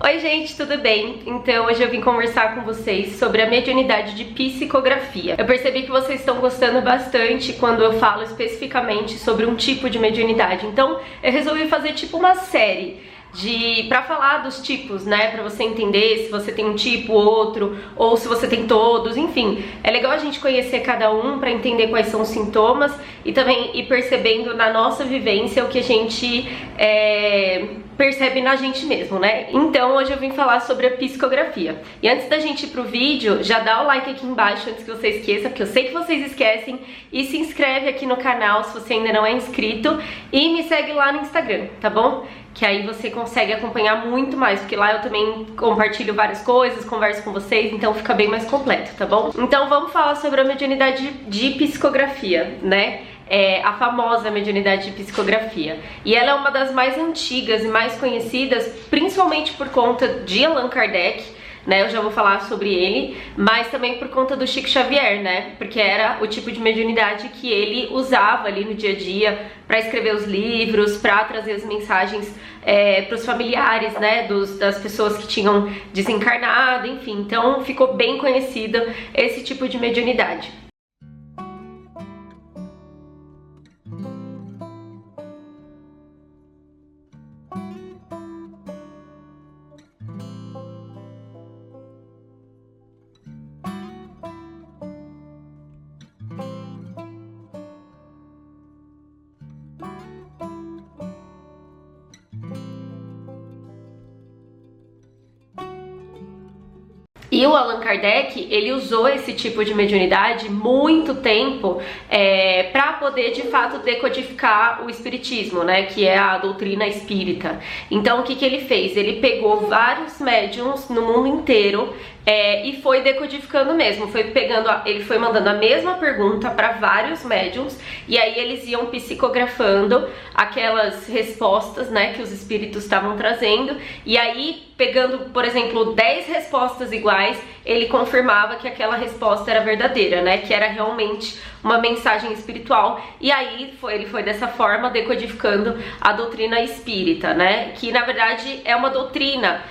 Oi gente, tudo bem? Então hoje eu vim conversar com vocês sobre a mediunidade de psicografia. Eu percebi que vocês estão gostando bastante quando eu falo especificamente sobre um tipo de mediunidade. Então eu resolvi fazer tipo uma série pra falar dos tipos, né? Pra você entender se você tem um tipo, outro, ou se você tem todos, enfim. É legal a gente conhecer cada um pra entender quais são os sintomas e também ir percebendo na nossa vivência o que a gente percebe na gente mesmo, né? Então hoje eu vim falar sobre a psicografia. E antes da gente ir pro vídeo, já dá o like aqui embaixo antes que você esqueça, porque eu sei que vocês esquecem, e se inscreve aqui no canal se você ainda não é inscrito e me segue lá no Instagram, tá bom? Que aí você consegue acompanhar muito mais, porque lá eu também compartilho várias coisas, converso com vocês, então fica bem mais completo, tá bom? Então vamos falar sobre a mediunidade de psicografia, né? A famosa mediunidade de psicografia. E ela é uma das mais antigas e mais conhecidas, principalmente por conta de Allan Kardec, né? Eu já vou falar sobre ele, mas também por conta do Chico Xavier, né? Porque era o tipo de mediunidade que ele usava ali no dia a dia para escrever os livros, para trazer as mensagens para os familiares, né? Das pessoas que tinham desencarnado, enfim. Então ficou bem conhecido esse tipo de mediunidade. E o Allan Kardec, ele usou esse tipo de mediunidade muito tempo para poder, de fato, decodificar o espiritismo, né, que é a doutrina espírita. Então, o que ele fez? Ele pegou vários médiums no mundo inteiro e foi decodificando mesmo, ele foi mandando a mesma pergunta para vários médiums, e aí eles iam psicografando aquelas respostas, né, que os espíritos estavam trazendo, e aí pegando, por exemplo, 10 respostas iguais, ele confirmava que aquela resposta era verdadeira, né, que era realmente uma mensagem espiritual, e aí ele foi dessa forma decodificando a doutrina espírita, né, que na verdade é uma doutrina,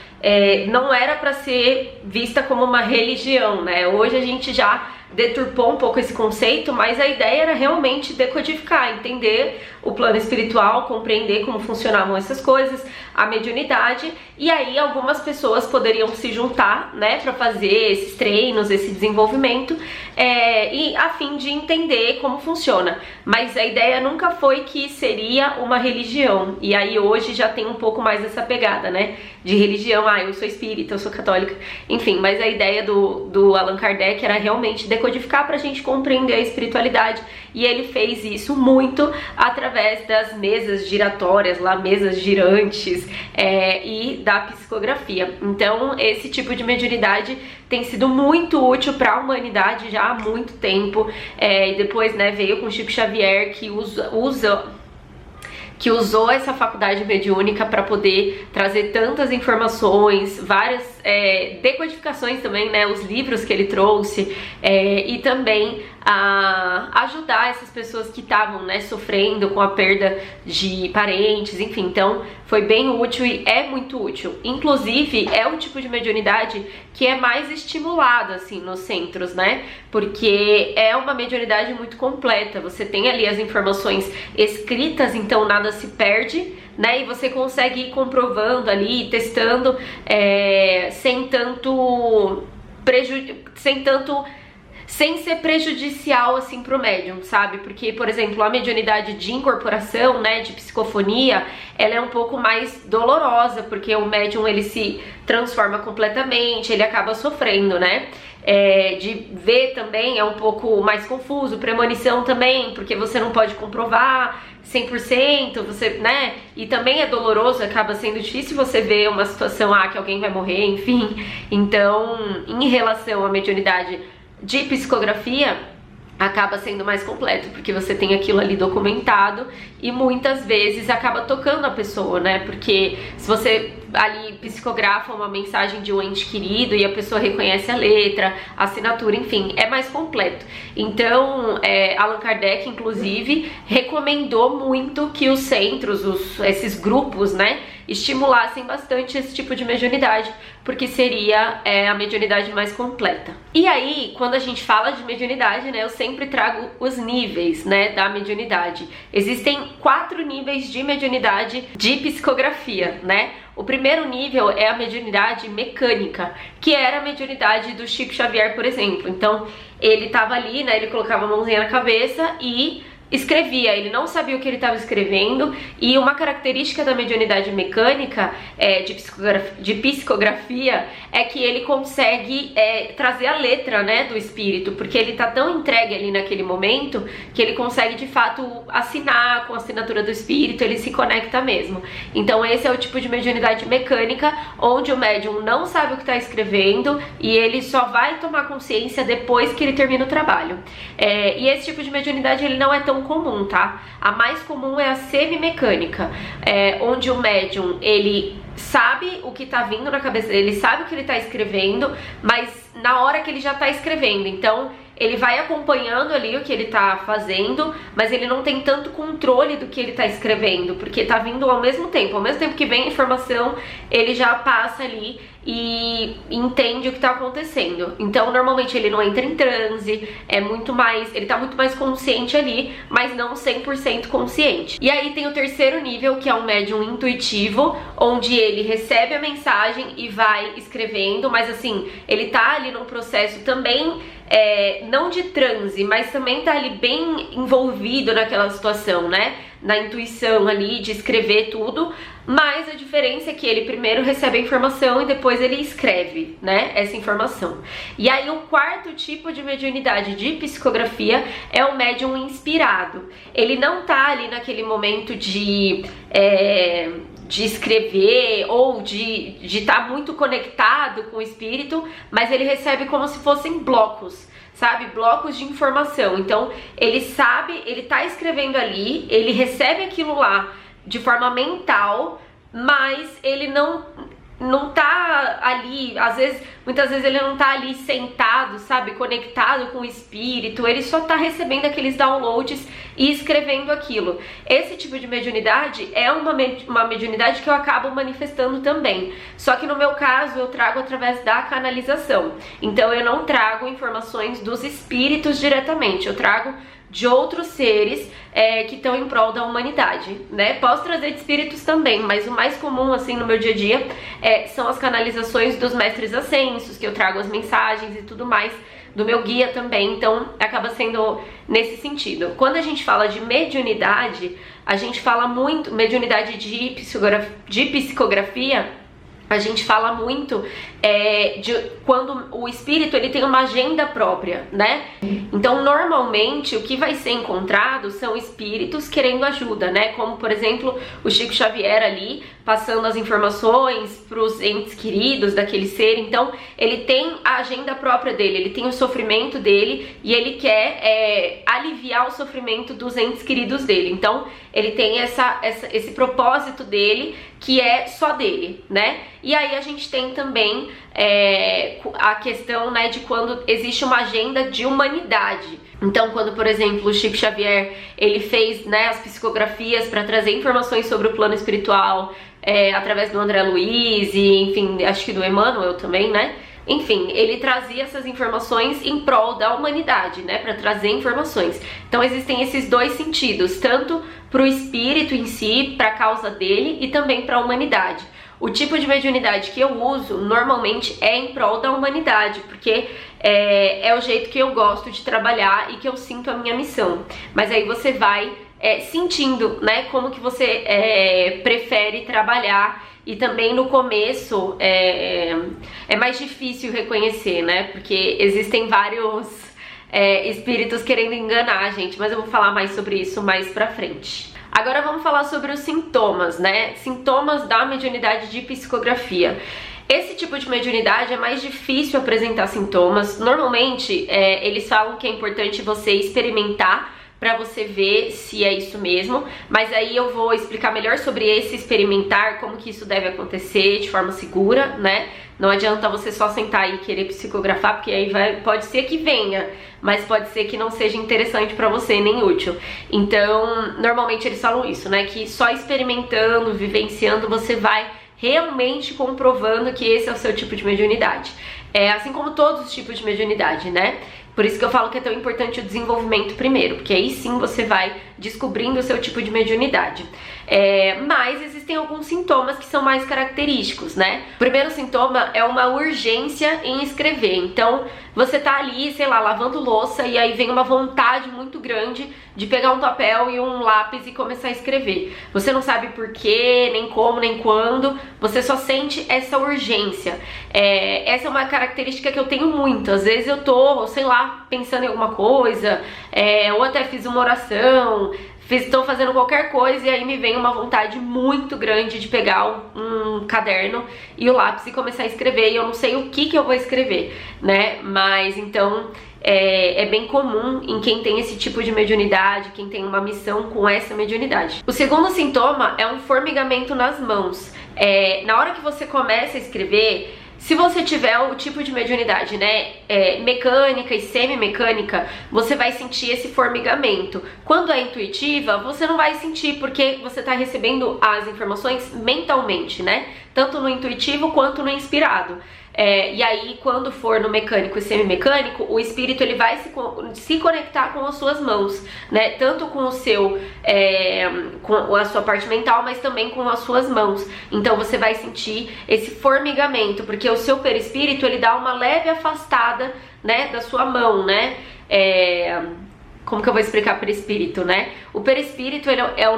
não era para ser vista como uma religião, né? Hoje a gente já deturpou um pouco esse conceito, mas a ideia era realmente decodificar, entender o plano espiritual, compreender como funcionavam essas coisas, a mediunidade, e aí algumas pessoas poderiam se juntar, né, para fazer esses treinos, esse desenvolvimento, e a fim de entender como funciona. Mas a ideia nunca foi que seria uma religião, e aí hoje já tem um pouco mais essa pegada, né, de religião, eu sou espírita, eu sou católica, enfim, mas a ideia do Allan Kardec era realmente decodificar pra gente compreender a espiritualidade, e ele fez isso muito através das mesas giratórias, lá mesas girantes, e da psicografia. Então esse tipo de mediunidade tem sido muito útil para a humanidade já há muito tempo, e depois, né, veio com Chico Xavier, que usou essa faculdade mediúnica para poder trazer tantas informações, várias decodificações também, né, os livros que ele trouxe, e também ajudar essas pessoas que estavam, né, sofrendo com a perda de parentes, enfim. Então foi bem útil e é muito útil. Inclusive é o tipo de mediunidade que é mais estimulado assim nos centros, né, porque é uma mediunidade muito completa. Você tem ali as informações escritas, então nada se perde, né, e você consegue ir comprovando ali, testando, sem ser prejudicial assim pro médium, sabe? Porque, por exemplo, a mediunidade de incorporação, né, de psicofonia, ela é um pouco mais dolorosa, porque o médium, ele se transforma completamente, ele acaba sofrendo, né? De ver também é um pouco mais confuso, premonição também, porque você não pode comprovar 100%, você, né? E também é doloroso, acaba sendo difícil você ver uma situação, que alguém vai morrer, enfim. Então, em relação à mediunidade de psicografia, acaba sendo mais completo, porque você tem aquilo ali documentado e muitas vezes acaba tocando a pessoa, né? Porque se você ali psicografa uma mensagem de um ente querido e a pessoa reconhece a letra, a assinatura, enfim, é mais completo. Então, Allan Kardec, inclusive, recomendou muito que os centros, esses grupos, né, estimulassem bastante esse tipo de mediunidade, porque seria a mediunidade mais completa. E aí, quando a gente fala de mediunidade, né, eu sempre trago os níveis, né, da mediunidade. Existem 4 níveis de mediunidade de psicografia, né? O primeiro nível é a mediunidade mecânica, que era a mediunidade do Chico Xavier, por exemplo. Então, ele tava ali, né, ele colocava a mãozinha na cabeça e escrevia, ele não sabia o que ele estava escrevendo. E uma característica da mediunidade mecânica, de psicografia, é que ele consegue trazer a letra, né, do espírito, porque ele tá tão entregue ali naquele momento que ele consegue de fato assinar com a assinatura do espírito, ele se conecta mesmo. Então esse é o tipo de mediunidade mecânica, onde o médium não sabe o que está escrevendo e ele só vai tomar consciência depois que ele termina o trabalho. E esse tipo de mediunidade ele não é tão comum, tá? A mais comum é a semimecânica, onde o médium, ele sabe o que tá vindo na cabeça dele, ele sabe o que ele tá escrevendo, mas na hora que ele já tá escrevendo, então ele vai acompanhando ali o que ele tá fazendo, mas ele não tem tanto controle do que ele tá escrevendo, porque tá vindo ao mesmo tempo que vem a informação, ele já passa ali e entende o que tá acontecendo. Então normalmente ele não entra em transe, ele tá muito mais consciente ali, mas não 100% consciente. E aí tem o terceiro nível, que é um médium intuitivo, onde ele recebe a mensagem e vai escrevendo, mas assim, ele tá ali num processo também, não de transe, mas também tá ali bem envolvido naquela situação, né? Na intuição ali de escrever tudo, mas a diferença é que ele primeiro recebe a informação e depois ele escreve, né, essa informação. E aí o quarto tipo de mediunidade de psicografia é o médium inspirado. Ele não tá ali naquele momento de escrever ou de estar muito conectado com o espírito, mas ele recebe como se fossem blocos, sabe? Blocos de informação. Então ele sabe, ele tá escrevendo ali, ele recebe aquilo lá de forma mental, mas ele não tá ali, muitas vezes ele não tá ali sentado, sabe, conectado com o espírito, ele só tá recebendo aqueles downloads e escrevendo aquilo. Esse tipo de mediunidade é uma mediunidade que eu acabo manifestando também, só que no meu caso eu trago através da canalização. Então eu não trago informações dos espíritos diretamente, eu trago de outros seres que estão em prol da humanidade, né? Posso trazer de espíritos também, mas o mais comum, assim, no meu dia a dia são as canalizações dos mestres ascensos, que eu trago as mensagens e tudo mais, do meu guia também, então acaba sendo nesse sentido. Quando a gente fala de mediunidade, a gente fala muito, mediunidade de psicografia, a gente fala muito de quando o espírito ele tem uma agenda própria, né? Então normalmente o que vai ser encontrado são espíritos querendo ajuda, né? Como por exemplo o Chico Xavier ali passando as informações para os entes queridos daquele ser. Então ele tem a agenda própria dele, ele tem o sofrimento dele e ele quer aliviar o sofrimento dos entes queridos dele. Então ele tem esse propósito dele que é só dele, né? E aí a gente tem também a questão, né, de quando existe uma agenda de humanidade. Então quando, por exemplo, o Chico Xavier ele fez, né, as psicografias para trazer informações sobre o plano espiritual, através do André Luiz e, enfim, acho que do Emmanuel também, né? Enfim, ele trazia essas informações em prol da humanidade, né, para trazer informações. Então existem esses dois sentidos, tanto para o espírito em si, para a causa dele, e também para a humanidade. O tipo de mediunidade que eu uso normalmente é em prol da humanidade, porque é o jeito que eu gosto de trabalhar e que eu sinto a minha missão. Mas aí você vai sentindo, né, como que você prefere trabalhar. E também no começo é mais difícil reconhecer, né? Porque existem vários espíritos querendo enganar a gente, mas eu vou falar mais sobre isso mais pra frente. Agora vamos falar sobre os sintomas, né? Sintomas da mediunidade de psicografia. Esse tipo de mediunidade é mais difícil apresentar sintomas. Normalmente eles falam que é importante você experimentar para você ver se é isso mesmo, mas aí eu vou explicar melhor sobre esse experimentar, como que isso deve acontecer de forma segura, né? Não adianta você só sentar e querer psicografar, porque aí pode ser que venha, mas pode ser que não seja interessante pra você, nem útil. Então, normalmente eles falam isso, né? Que só experimentando, vivenciando, você vai realmente comprovando que esse é o seu tipo de mediunidade. Assim como todos os tipos de mediunidade, né? Por isso que eu falo que é tão importante o desenvolvimento primeiro, porque aí sim você vai descobrindo o seu tipo de mediunidade. Mas existem alguns sintomas que são mais característicos, né? O primeiro sintoma é uma urgência em escrever. Então, você tá ali, sei lá, lavando louça e aí vem uma vontade muito grande de pegar um papel e um lápis e começar a escrever. Você não sabe por quê, nem como, nem quando, você só sente essa urgência. Essa é uma característica que eu tenho muito. Às vezes eu tô, sei lá, pensando em alguma coisa, ou até fiz uma oração, estou fazendo qualquer coisa e aí me vem uma vontade muito grande de pegar um caderno e o lápis e começar a escrever, e eu não sei o que eu vou escrever, né? Mas então é bem comum em quem tem esse tipo de mediunidade, quem tem uma missão com essa mediunidade. O segundo sintoma é um formigamento nas mãos. Na hora que você começa a escrever, se você tiver o tipo de mediunidade, né, mecânica e semi-mecânica, você vai sentir esse formigamento. Quando é intuitiva, você não vai sentir, porque você está recebendo as informações mentalmente, né, tanto no intuitivo quanto no inspirado. E aí, quando for no mecânico e semi-mecânico, o espírito ele vai se conectar com as suas mãos, né? Tanto com o seu, com a sua parte mental, mas também com as suas mãos. Então você vai sentir esse formigamento, porque o seu perispírito ele dá uma leve afastada, né, da sua mão, né? Como que eu vou explicar perispírito, né? O perispírito ele é a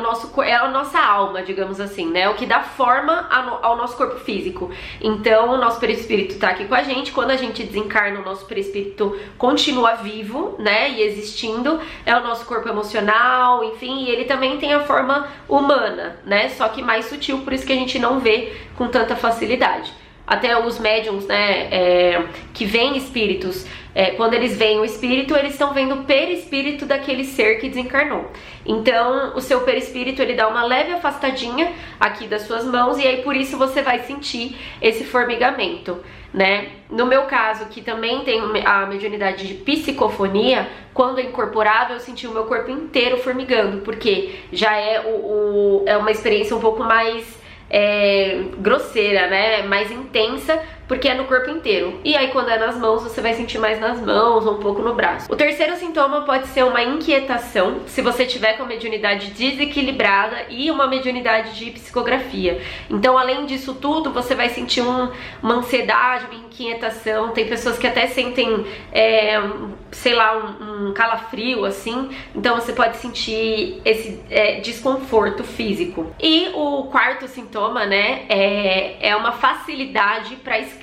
nossa alma, digamos assim, né? O que dá forma ao nosso corpo físico. Então, o nosso perispírito tá aqui com a gente. Quando a gente desencarna, o nosso perispírito continua vivo, né? E existindo. É o nosso corpo emocional, enfim. E ele também tem a forma humana, né? Só que mais sutil, por isso que a gente não vê com tanta facilidade. Até os médiums, né, que veem espíritos, quando eles veem o espírito, eles estão vendo o perispírito daquele ser que desencarnou. Então, o seu perispírito, ele dá uma leve afastadinha aqui das suas mãos, e aí por isso você vai sentir esse formigamento, né? No meu caso, que também tem a mediunidade de psicofonia, quando é incorporável, eu senti o meu corpo inteiro formigando, porque já é uma experiência um pouco mais grosseira, né, mais intensa, porque é no corpo inteiro. E aí quando é nas mãos, você vai sentir mais nas mãos ou um pouco no braço. O terceiro sintoma pode ser uma inquietação, se você tiver com a mediunidade desequilibrada e uma mediunidade de psicografia. Então, além disso tudo, você vai sentir uma ansiedade, uma inquietação. Tem pessoas que até sentem, sei lá, um calafrio, assim. Então você pode sentir esse desconforto físico. E o quarto sintoma, né, é uma facilidade para escrita.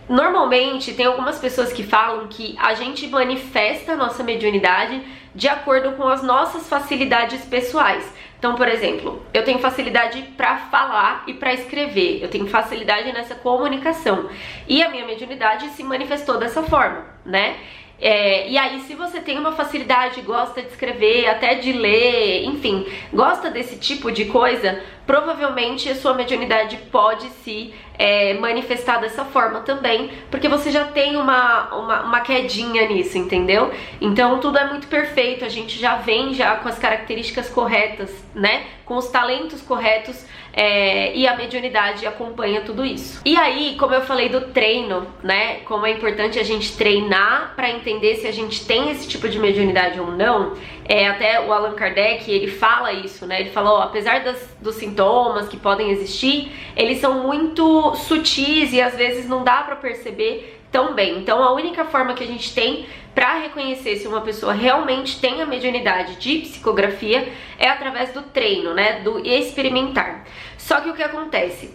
Normalmente tem algumas pessoas que falam que a gente manifesta a nossa mediunidade de acordo com as nossas facilidades pessoais. Então, por exemplo, eu tenho facilidade para falar e para escrever, eu tenho facilidade nessa comunicação, e a minha mediunidade se manifestou dessa forma, né? E aí, se você tem uma facilidade, gosta de escrever, até de ler, enfim, gosta desse tipo de coisa, provavelmente a sua mediunidade pode se manifestar dessa forma também, porque você já tem uma quedinha nisso, entendeu? Então tudo é muito perfeito, a gente já vem já com as características corretas, né? Com os talentos corretos, e a mediunidade acompanha tudo isso. E aí, como eu falei do treino, né? Como é importante a gente treinar para entender se a gente tem esse tipo de mediunidade ou não. Até o Allan Kardec, ele fala isso, né? Ele falou, apesar dos sintomas que podem existir, eles são muito sutis e às vezes não dá para perceber tão bem. Então a única forma que a gente tem para reconhecer se uma pessoa realmente tem a mediunidade de psicografia é através do treino, né, do experimentar. Só que o que acontece?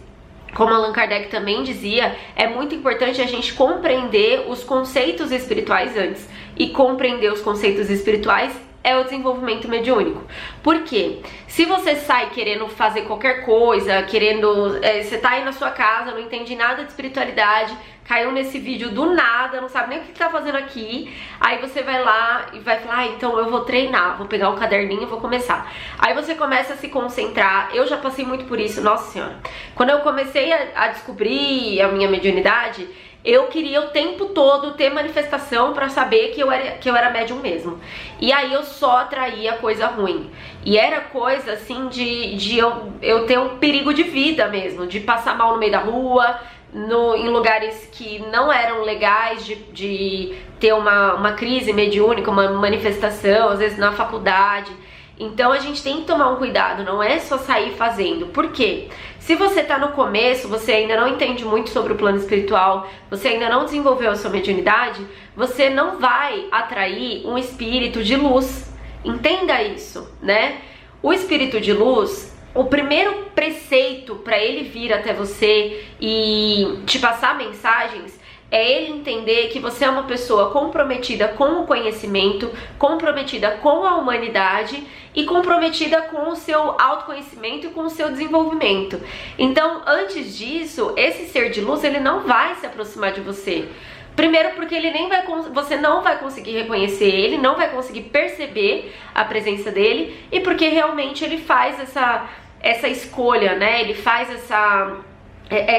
Como Allan Kardec também dizia, é muito importante a gente compreender os conceitos espirituais antes. E compreender os conceitos espirituais é o desenvolvimento mediúnico. Por quê? Se você sai querendo fazer qualquer coisa, você tá aí na sua casa, não entende nada de espiritualidade, caiu nesse vídeo do nada, não sabe nem o que tá fazendo aqui, aí você vai lá e vai falar, então eu vou treinar, vou pegar um caderninho e vou começar. Aí você começa a se concentrar, eu já passei muito por isso, nossa senhora. Quando eu comecei a descobrir a minha mediunidade, eu queria o tempo todo ter manifestação pra saber que eu era médium mesmo. E aí eu só atraía coisa ruim. E era coisa assim de eu ter um perigo de vida mesmo, de passar mal no meio da rua, em lugares que não eram legais, de ter uma crise mediúnica, uma manifestação, às vezes na faculdade. Então a gente tem que tomar um cuidado, não é só sair fazendo. Por quê? Se você tá no começo, você ainda não entende muito sobre o plano espiritual, você ainda não desenvolveu a sua mediunidade, você não vai atrair um espírito de luz. Entenda isso, né? O espírito de luz, o primeiro preceito para ele vir até você e te passar mensagens é ele entender que você é uma pessoa comprometida com o conhecimento, comprometida com a humanidade e comprometida com o seu autoconhecimento e com o seu desenvolvimento. Então, antes disso, esse ser de luz, ele não vai se aproximar de você. Primeiro porque você não vai conseguir reconhecer ele, não vai conseguir perceber a presença dele, e porque realmente ele faz essa escolha, né? Ele faz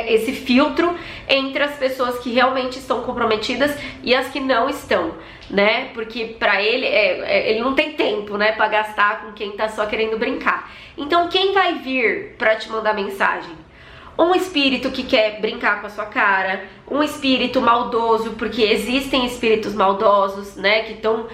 esse filtro entre as pessoas que realmente estão comprometidas e as que não estão, né? Porque pra ele, ele não tem tempo, né, pra gastar com quem tá só querendo brincar. Então quem vai vir pra te mandar mensagem? Um espírito que quer brincar com a sua cara, um espírito maldoso, porque existem espíritos maldosos, né, que estão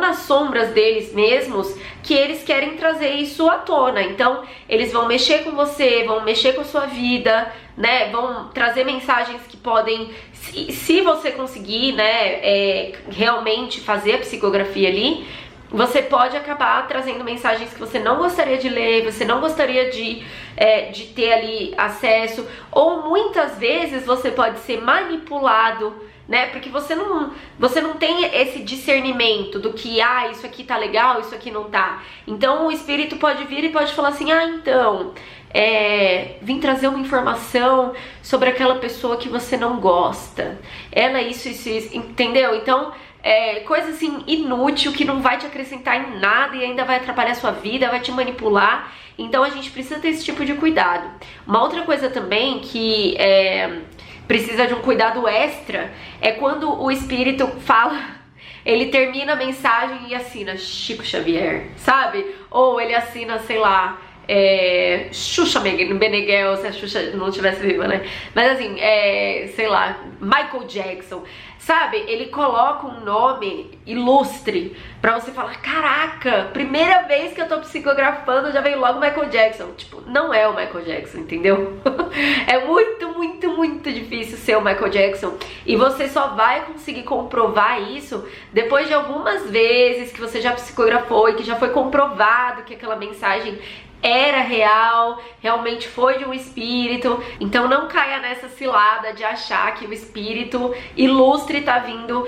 nas sombras deles mesmos, que eles querem trazer isso à tona. Então eles vão mexer com você, vão mexer com a sua vida, né, vão trazer mensagens que podem, se você conseguir, né, realmente fazer a psicografia ali, você pode acabar trazendo mensagens que você não gostaria de ler, você não gostaria de ter ali acesso, ou muitas vezes você pode ser manipulado, né? Porque você não tem esse discernimento do que, isso aqui tá legal, isso aqui não tá. Então o espírito pode vir e pode falar assim, então, vim trazer uma informação sobre aquela pessoa que você não gosta. Ela isso, entendeu? Então, coisa assim inútil, que não vai te acrescentar em nada e ainda vai atrapalhar a sua vida, vai te manipular. Então a gente precisa ter esse tipo de cuidado. Uma outra coisa também que precisa de um cuidado extra é quando o espírito fala, ele termina a mensagem e assina Chico Xavier, sabe? Ou ele assina, sei lá, Xuxa Meneghel, se a Xuxa não estivesse viva, né? Mas assim, sei lá, Michael Jackson, sabe? Ele coloca um nome ilustre pra você falar, caraca, primeira vez que eu tô psicografando já veio logo Michael Jackson. Tipo, não é o Michael Jackson, entendeu? É muito, muito, muito difícil ser o Michael Jackson, e você só vai conseguir comprovar isso depois de algumas vezes que você já psicografou e que já foi comprovado que aquela mensagem era real, realmente foi de um espírito. Então não caia nessa cilada de achar que o espírito ilustre tá vindo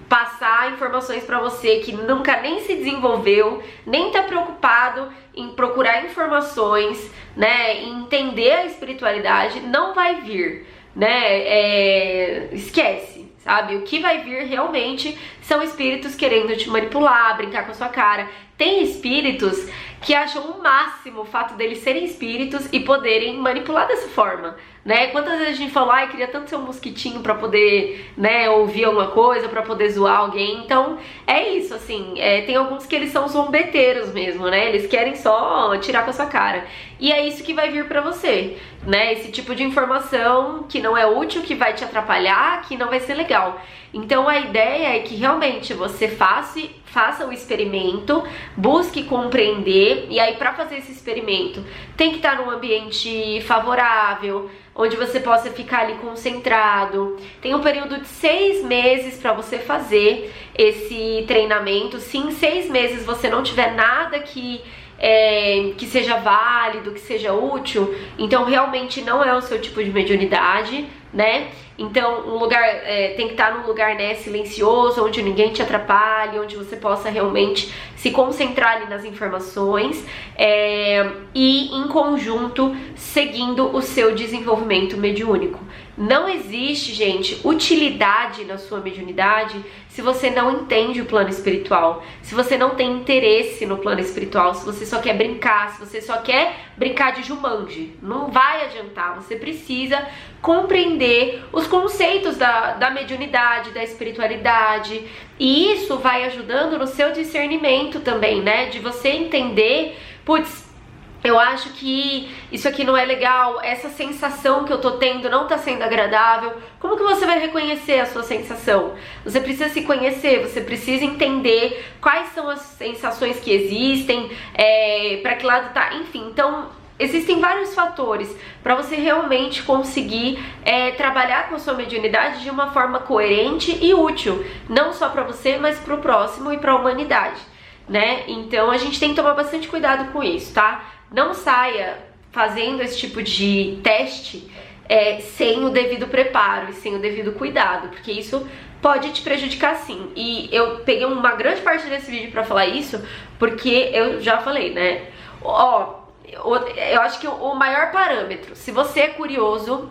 passar informações pra você que nunca nem se desenvolveu, nem tá preocupado em procurar informações, né, em entender a espiritualidade. Não vai vir, né, esquece, sabe? O que vai vir realmente são espíritos querendo te manipular, brincar com a sua cara. Tem espíritos que acham o máximo o fato deles serem espíritos e poderem manipular dessa forma, né? Quantas vezes a gente falou, queria tanto ser um mosquitinho pra poder, né, ouvir alguma coisa, pra poder zoar alguém. Então, é isso, assim, tem alguns que eles são zombeteiros mesmo, né? Eles querem só tirar com a sua cara. E é isso que vai vir pra você, né? Esse tipo de informação que não é útil, que vai te atrapalhar, que não vai ser legal. Então a ideia é que realmente você faça o experimento, busque compreender, e aí para fazer esse experimento tem que estar num ambiente favorável, onde você possa ficar ali concentrado. Tem um período de 6 meses para você fazer esse treinamento. Se em 6 meses você não tiver nada que seja válido, que seja útil, então realmente não é o seu tipo de mediunidade, né? Então um lugar tem que estar num lugar, né, silencioso, onde ninguém te atrapalhe, onde você possa realmente se concentrar ali nas informações e em conjunto seguindo o seu desenvolvimento mediúnico. Não existe, gente, utilidade na sua mediunidade se você não entende o plano espiritual, se você não tem interesse no plano espiritual, se você só quer brincar, se você só quer brincar de Jumanji. Não vai adiantar, você precisa compreender os conceitos da mediunidade, da espiritualidade, e isso vai ajudando no seu discernimento também, né? De você entender, putz, eu acho que isso aqui não é legal, essa sensação que eu tô tendo não tá sendo agradável. Como que você vai reconhecer a sua sensação? Você precisa se conhecer, você precisa entender quais são as sensações que existem, pra que lado tá, enfim. Então, existem vários fatores para você realmente conseguir trabalhar com a sua mediunidade de uma forma coerente e útil, não só para você, mas para o próximo e para a humanidade, né? Então, a gente tem que tomar bastante cuidado com isso, tá? Não saia fazendo esse tipo de teste sem o devido preparo e sem o devido cuidado, porque isso pode te prejudicar sim. E eu peguei uma grande parte desse vídeo pra falar isso, porque eu já falei, né? Eu acho que o maior parâmetro, se você é curioso,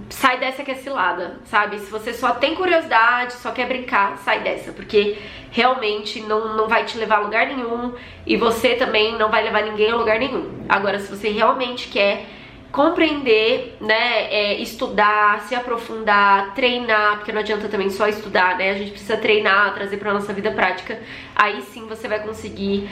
sai dessa que é cilada, sabe? Se você só tem curiosidade, só quer brincar, sai dessa, porque realmente não vai te levar a lugar nenhum e você também não vai levar ninguém a lugar nenhum. Agora, se você realmente quer compreender, né, estudar, se aprofundar, treinar, porque não adianta também só estudar, né, a gente precisa treinar, trazer pra nossa vida prática, aí sim você vai conseguir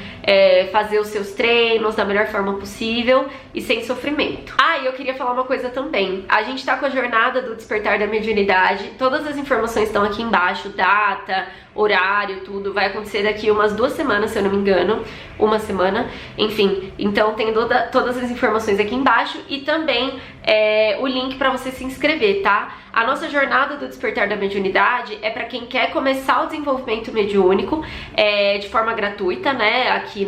fazer os seus treinos da melhor forma possível e sem sofrimento. E eu queria falar uma coisa também, a gente tá com a jornada do Despertar da Mediunidade, todas as informações estão aqui embaixo, data, horário, tudo, vai acontecer daqui umas 2 semanas, se eu não me engano, uma semana, enfim, então tem todas as informações aqui embaixo e também o link para você se inscrever, tá? A nossa jornada do Despertar da Mediunidade é para quem quer começar o desenvolvimento mediúnico de forma gratuita, né? Aqui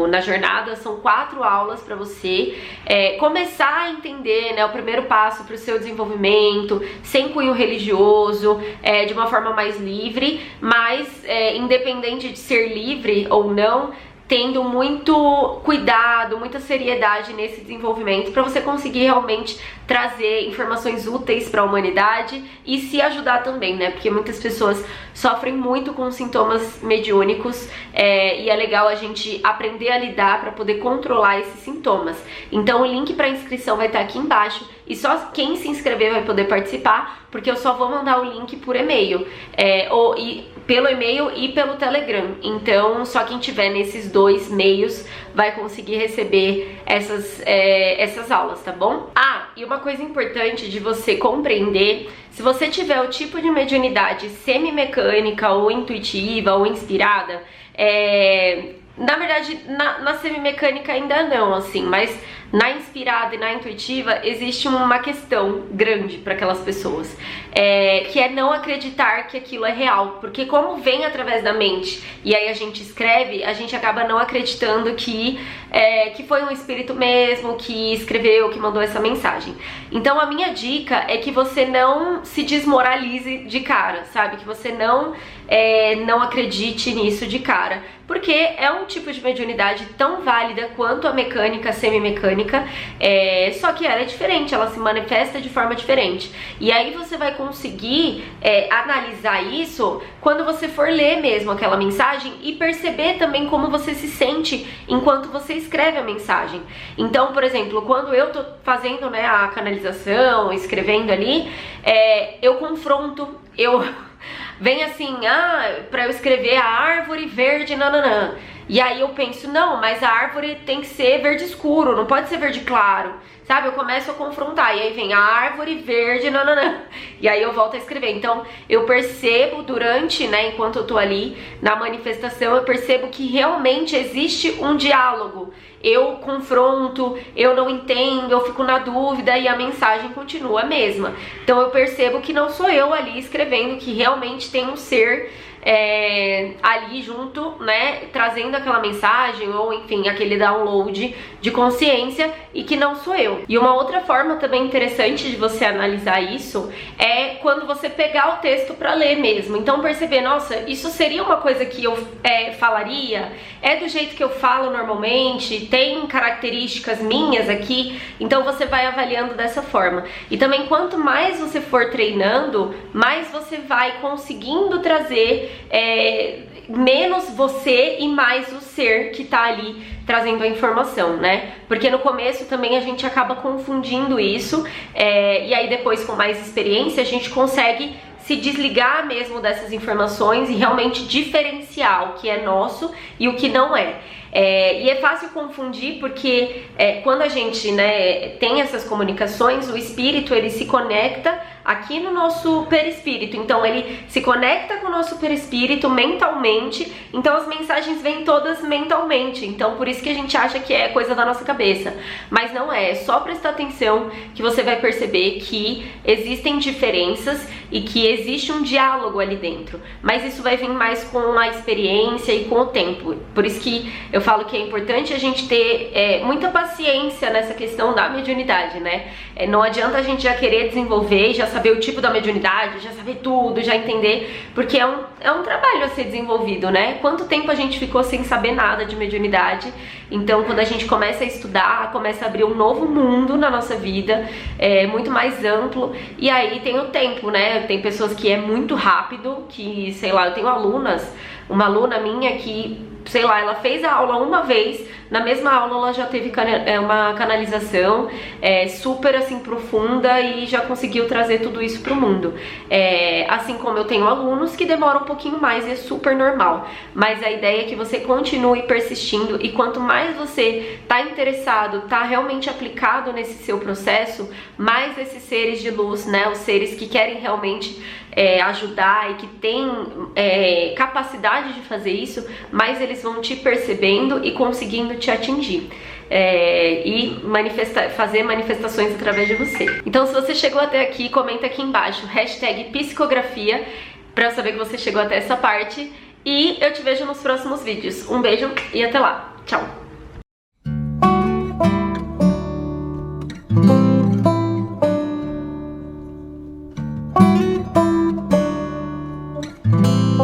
na jornada são 4 aulas para você começar a entender, né, o primeiro passo para o seu desenvolvimento, sem cunho religioso, de uma forma mais livre, mas independente de ser livre ou não, tendo muito cuidado, muita seriedade nesse desenvolvimento para você conseguir realmente trazer informações úteis para a humanidade e se ajudar também, né? Porque muitas pessoas sofrem muito com sintomas mediúnicos e é legal a gente aprender a lidar para poder controlar esses sintomas. Então o link para inscrição vai estar aqui embaixo e só quem se inscrever vai poder participar, porque eu só vou mandar o link por e-mail, pelo e-mail e pelo Telegram. Então só quem tiver nesses 2 meios vai conseguir receber essas aulas, tá bom? E uma coisa importante de você compreender, se você tiver o tipo de mediunidade semi-mecânica ou intuitiva ou inspirada, na verdade na semi-mecânica ainda não, assim, mas na inspirada e na intuitiva existe uma questão grande para aquelas pessoas, que é não acreditar que aquilo é real, porque como vem através da mente e aí a gente escreve, a gente acaba não acreditando que foi um espírito mesmo que escreveu, que mandou essa mensagem. Então a minha dica é que você não se desmoralize de cara, sabe? Que você não acredite nisso de cara, porque é um tipo de mediunidade tão válida quanto a mecânica, semi-mecânica, só que ela é diferente, ela se manifesta de forma diferente. E aí você vai conseguir analisar isso quando você for ler mesmo aquela mensagem e perceber também como você se sente enquanto você escreve a mensagem. Então, por exemplo, quando eu tô fazendo, né, a canalização, escrevendo ali, eu confronto, vem assim, pra eu escrever a árvore verde, nananã. E aí eu penso, não, mas a árvore tem que ser verde escuro, não pode ser verde claro, sabe? Eu começo a confrontar, e aí vem a árvore verde, nananã. E aí eu volto a escrever. Então eu percebo durante, né, enquanto eu tô ali na manifestação, eu percebo que realmente existe um diálogo. Eu confronto, eu não entendo, eu fico na dúvida e a mensagem continua a mesma. Então eu percebo que não sou eu ali escrevendo, que realmente tem um ser ali junto, né, trazendo aquela mensagem ou enfim, aquele download de consciência, e que não sou eu. entendeu? E uma outra forma também interessante de você analisar isso é quando você pegar o texto para ler mesmo. Então perceber, nossa, isso seria uma coisa que eu falaria? É do jeito que eu falo normalmente? Tem características minhas aqui? Então você vai avaliando dessa forma. E também quanto mais você for treinando, mais você vai conseguindo trazer menos você e mais o ser que tá ali trazendo a informação, né? Porque no começo também a gente acaba confundindo isso, e aí depois com mais experiência a gente consegue se desligar mesmo dessas informações e realmente diferenciar o que é nosso e o que não é. E é fácil confundir porque quando a gente, né, tem essas comunicações, o espírito ele se conecta aqui no nosso perispírito, então ele se conecta com o nosso perispírito mentalmente, então as mensagens vêm todas mentalmente, então por isso que a gente acha que é coisa da nossa cabeça, mas não é só prestar atenção que você vai perceber que existem diferenças e que existe um diálogo ali dentro, mas isso vai vir mais com a experiência e com o tempo, por isso que eu falo que é importante a gente ter muita paciência nessa questão da mediunidade, né? Não adianta a gente já querer desenvolver, já saber o tipo da mediunidade, já saber tudo, já entender, porque é um trabalho a ser desenvolvido, né? Quanto tempo a gente ficou sem saber nada de mediunidade? Então, quando a gente começa a estudar, começa a abrir um novo mundo na nossa vida, muito mais amplo, e aí tem o tempo, né? Tem pessoas que é muito rápido, que, sei lá, eu tenho uma aluna minha que, sei lá, ela fez a aula uma vez, na mesma aula ela já teve uma canalização super assim profunda e já conseguiu trazer tudo isso pro mundo. Assim como eu tenho alunos que demoram um pouquinho mais e é super normal, mas a ideia é que você continue persistindo e quanto mais você tá interessado, tá realmente aplicado nesse seu processo, mais esses seres de luz, né, os seres que querem realmente ajudar e que têm capacidade de fazer isso, mais eles vão te percebendo e conseguindo te atingir e fazer manifestações através de você. Então se você chegou até aqui, comenta aqui embaixo #psicografia pra eu saber que você chegou até essa parte e eu te vejo nos próximos vídeos. Um beijo e até lá. Tchau!